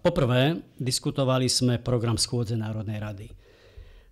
Poprvé, diskutovali sme program schôdze Národnej rady.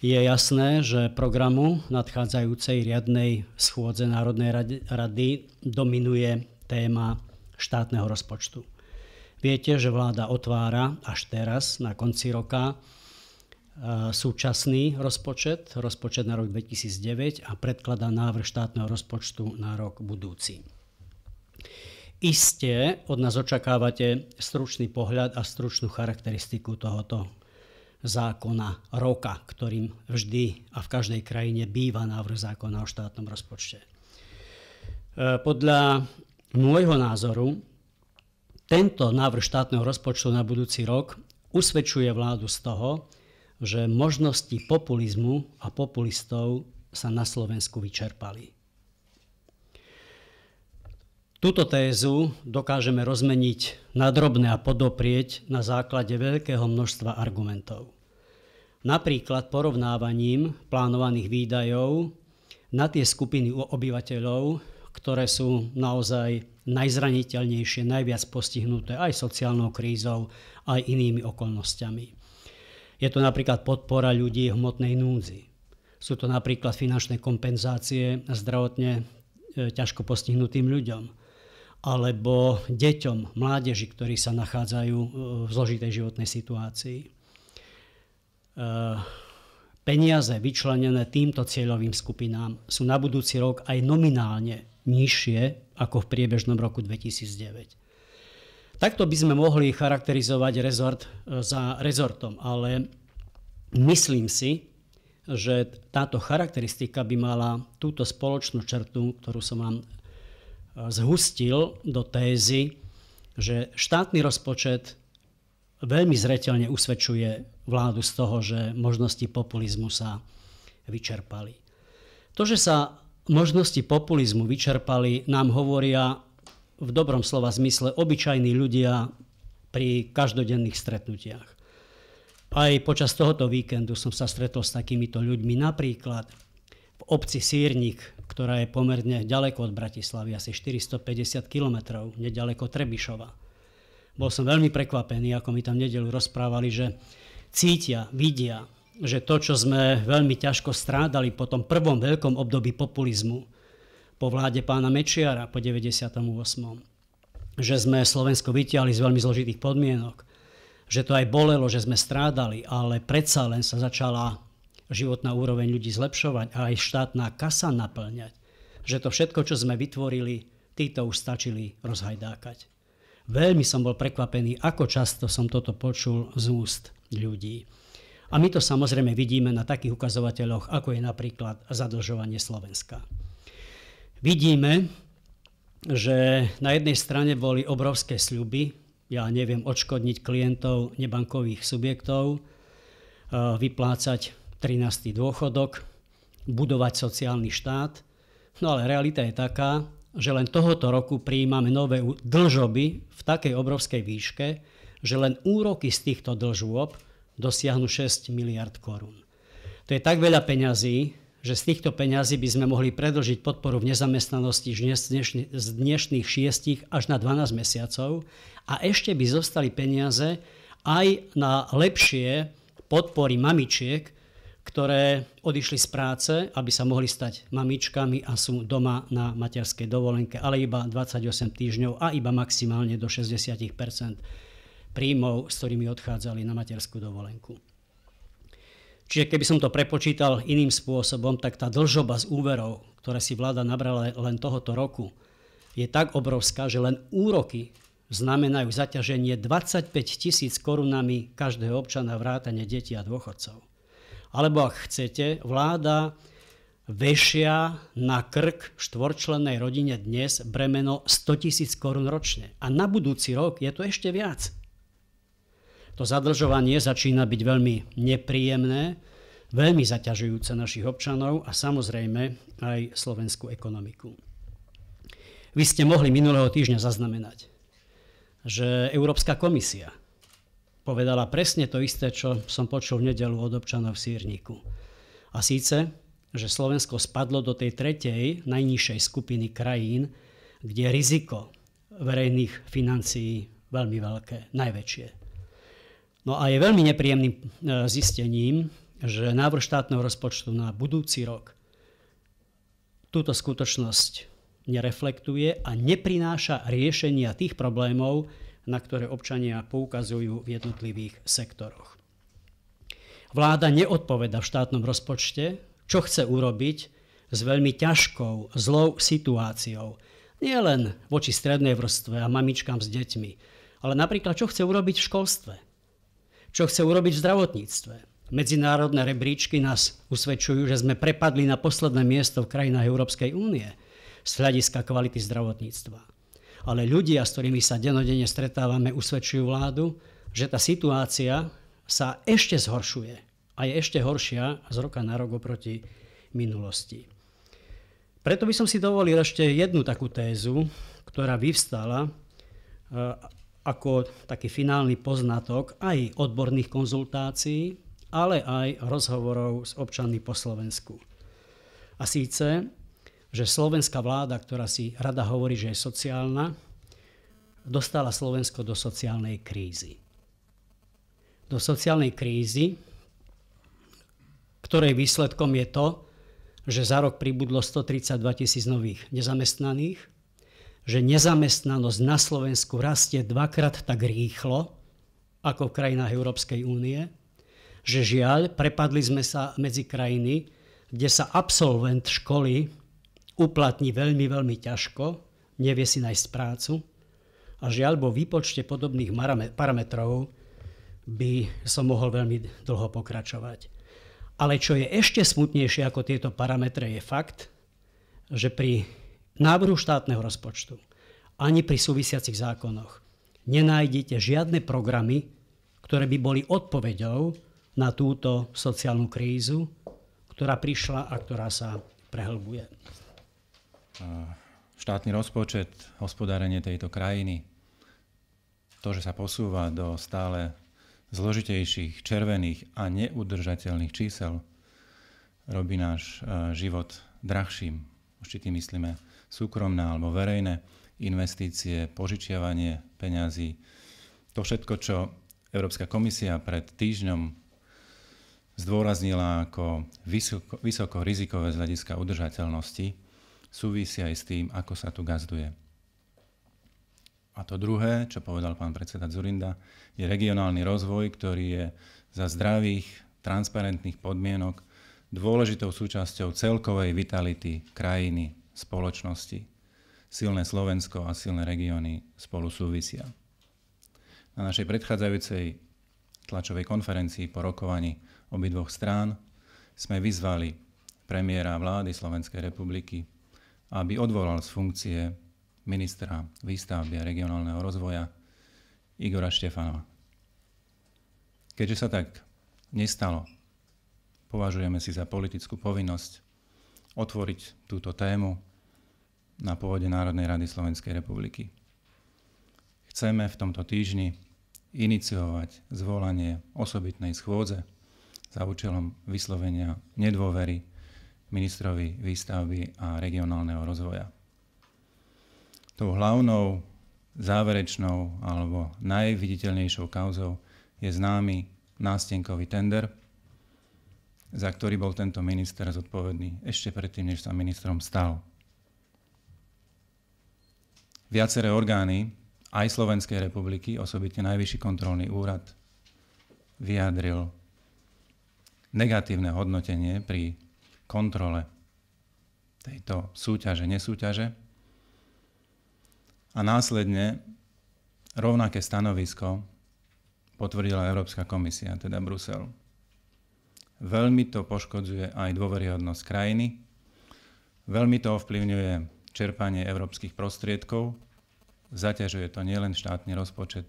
Je jasné, že programu nadchádzajúcej riadnej schôdze Národnej rady dominuje téma štátneho rozpočtu. Viete, že vláda otvára až teraz, na konci roka, súčasný rozpočet na rok 2009 a predkladá návrh štátneho rozpočtu na rok budúci. Iste od nás očakávate stručný pohľad a stručnú charakteristiku tohoto zákona roka, ktorým vždy a v každej krajine býva návrh zákona o štátnom rozpočte. Podľa môjho názoru tento návrh štátneho rozpočtu na budúci rok usvedčuje vládu z toho, že možnosti populizmu a populistov sa na Slovensku vyčerpali. Túto tézu dokážeme rozmeniť na drobné a podoprieť na základe veľkého množstva argumentov. Napríklad porovnávaním plánovaných výdajov na tie skupiny obyvateľov, ktoré sú naozaj najzraniteľnejšie, najviac postihnuté aj sociálnou krízou, aj inými okolnostiami. Je to napríklad podpora ľudí v hmotnej núdzi. Sú to napríklad finančné kompenzácie zdravotne ťažko postihnutým ľuďom. Alebo deťom, mládeži, ktorí sa nachádzajú v zložitej životnej situácii. Peniaze vyčlenené týmto cieľovým skupinám sú na budúci rok aj nominálne nižšie ako v priebežnom roku 2009. Takto by sme mohli charakterizovať rezort za rezortom, ale myslím si, že táto charakteristika by mala túto spoločnú črtu, ktorú som vám zhustil do tézy, že štátny rozpočet veľmi zreteľne usvedčuje vládu z toho, že možnosti populizmu sa vyčerpali. To, že sa možnosti populizmu vyčerpali, nám hovoria v dobrom slova zmysle obyčajní ľudia pri každodenných stretnutiach. Aj počas tohoto víkendu som sa stretol s takýmito ľuďmi, napríklad v obci Sýrnik, ktorá je pomerne ďaleko od Bratislavy, asi 450 kilometrov, neďaleko Trebišova. Bol som veľmi prekvapený, ako mi tam nedeľu rozprávali, že cítia, vidia, že to, čo sme veľmi ťažko strádali po tom prvom veľkom období populizmu, po vláde pána Mečiara po 98., že sme Slovensko vytiahli z veľmi zložitých podmienok, že to aj bolelo, že sme strádali, ale predsa len sa začala životná úroveň ľudí zlepšovať a aj štátna kasa naplňať. Že to všetko, čo sme vytvorili, títo už stačili rozhajdákať. Veľmi som bol prekvapený, ako často som toto počul z úst ľudí. A my to samozrejme vidíme na takých ukazovateľoch, ako je napríklad zadlžovanie Slovenska. Vidíme, že na jednej strane boli obrovské sľuby, ja neviem, odškodniť klientov nebankových subjektov, vyplácať 13. dôchodok, budovať sociálny štát. No ale realita je taká, že len tohoto roku prijímame nové dlžoby v takej obrovskej výške, že len úroky z týchto dlžôb dosiahnu 6 miliard korún. To je tak veľa peňazí, že z týchto peňazí by sme mohli predĺžiť podporu v nezamestnanosti z dnešných 6 až na 12 mesiacov a ešte by zostali peniaze aj na lepšie podpory mamičiek, ktoré odišli z práce, aby sa mohli stať mamičkami a sú doma na materskej dovolenke, ale iba 28 týždňov a iba maximálne do 60% príjmov, s ktorými odchádzali na materskú dovolenku. Čiže keby som to prepočítal iným spôsobom, tak tá dlžoba z úverov, ktoré si vláda nabrala len tohoto roku, je tak obrovská, že len úroky znamenajú zaťaženie 25 000 korunami každého občana vrátane detí a dôchodcov. Alebo ak chcete, vláda vešia na krk štvorčlennej rodine dnes bremeno 100 000 korun ročne. A na budúci rok je to ešte viac. To zadlžovanie začína byť veľmi nepríjemné, veľmi zaťažujúce našich občanov a samozrejme aj slovenskú ekonomiku. Vy ste mohli minulého týždňa zaznamenať, že Európska komisia povedala presne to isté, čo som počul v nedeľu od občanov v Sýrniku. A síce, že Slovensko spadlo do tej tretej, najnižšej skupiny krajín, kde je riziko verejných financií veľmi veľké, najväčšie. No a je veľmi nepríjemným zistením, že návrh štátneho rozpočtu na budúci rok túto skutočnosť nereflektuje a neprináša riešenia tých problémov, na ktoré občania poukazujú v jednotlivých sektoroch. Vláda neodpoveda v štátnom rozpočte, čo chce urobiť s veľmi ťažkou, zlou situáciou. Nie len voči strednej vrstve a mamičkám s deťmi, ale napríklad čo chce urobiť v školstve, čo chce urobiť v zdravotníctve. Medzinárodné rebríčky nás usvedčujú, že sme prepadli na posledné miesto v krajinách Európskej únie z hľadiska kvality zdravotníctva. Ale ľudia, s ktorými sa dennodenne stretávame, usvedčujú vládu, že tá situácia sa ešte zhoršuje a je ešte horšia z roka na rok oproti minulosti. Preto by som si dovolil ešte jednu takú tézu, ktorá vyvstala ako taký finálny poznatok aj odborných konzultácií, ale aj rozhovorov s občanmi po Slovensku. A síce, že slovenská vláda, ktorá si rada hovorí, že je sociálna, dostala Slovensko do sociálnej krízy. Do sociálnej krízy, ktorej výsledkom je to, že za rok pribudlo 132 000 nových nezamestnaných, že nezamestnanosť na Slovensku rastie dvakrát tak rýchlo, ako v krajinách Európskej únie, že žiaľ, prepadli sme sa medzi krajiny, kde sa absolvent školy uplatní veľmi, veľmi ťažko, nevie si nájsť prácu a žiaľ, vo výpočte podobných parametrov by som mohol veľmi dlho pokračovať. Ale čo je ešte smutnejšie ako tieto parametre je fakt, že pri návrhu štátneho rozpočtu ani pri súvisiacich zákonoch nenájdete žiadne programy, ktoré by boli odpoveďou na túto sociálnu krízu, ktorá prišla a ktorá sa prehlbuje. Štátny rozpočet, hospodárenie tejto krajiny, to, že sa posúva do stále zložitejších, červených a neudržateľných čísel, robí náš život drahším. Už tým myslíme súkromné alebo verejné investície, požičiavanie peňazí. To všetko, čo Európska komisia pred týždňom zdôraznila ako vysoko rizikové z hľadiska udržateľnosti, súvisia aj s tým, ako sa tu gazduje. A to druhé, čo povedal pán predseda Dzurinda, je regionálny rozvoj, ktorý je za zdravých, transparentných podmienok dôležitou súčasťou celkovej vitality krajiny, spoločnosti. Silné Slovensko a silné regióny spolu súvisia. Na našej predchádzajúcej tlačovej konferencii po rokovaní obidvoch strán sme vyzvali premiéra vlády Slovenskej republiky, aby odvolal z funkcie ministra výstavby a regionálneho rozvoja Igora Štefanova. Keďže sa tak nestalo, považujeme si za politickú povinnosť otvoriť túto tému na pôde Národnej rady Slovenskej republiky. Chceme v tomto týždni iniciovať zvolanie osobitnej schôdze za účelom vyslovenia nedôvery ministrovi výstavby a regionálneho rozvoja. Tou hlavnou, záverečnou alebo najviditeľnejšou kauzou je známy nástenkový tender, za ktorý bol tento minister zodpovedný ešte predtým, než sa ministrom stal. Viaceré orgány, aj Slovenskej republiky, osobitne Najvyšší kontrolný úrad, vyjadril negatívne hodnotenie pri kontrole tejto súťaže, nesúťaže a následne rovnaké stanovisko potvrdila Európska komisia, teda Brusel. Veľmi to poškodzuje aj dôveryhodnosť krajiny, veľmi to ovplyvňuje čerpanie európskych prostriedkov, zaťažuje to nielen štátny rozpočet,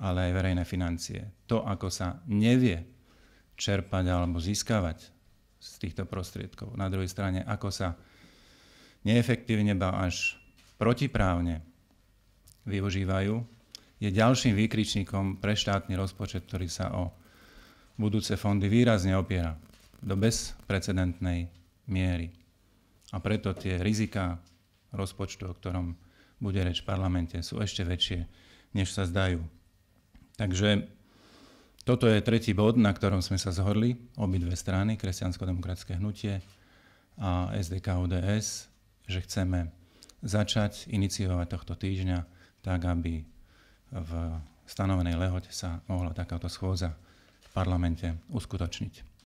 ale aj verejné financie. To, ako sa nevie čerpať alebo získavať z týchto prostriedkov. Na druhej strane, ako sa neefektívne, ba až protiprávne využívajú, je ďalším výkričníkom pre štátny rozpočet, ktorý sa o budúce fondy výrazne opiera do bezprecedentnej miery. A preto tie riziká rozpočtu, o ktorom bude reč v parlamente, sú ešte väčšie, než sa zdajú. Takže Toto je tretí bod, na ktorom sme sa zhodli, obidve strany, Kresťansko-demokratické hnutie a SDK-ODS, že chceme začať iniciovať tohto týždňa tak, aby v stanovenej lehote sa mohla takáto schôdza v parlamente uskutočniť.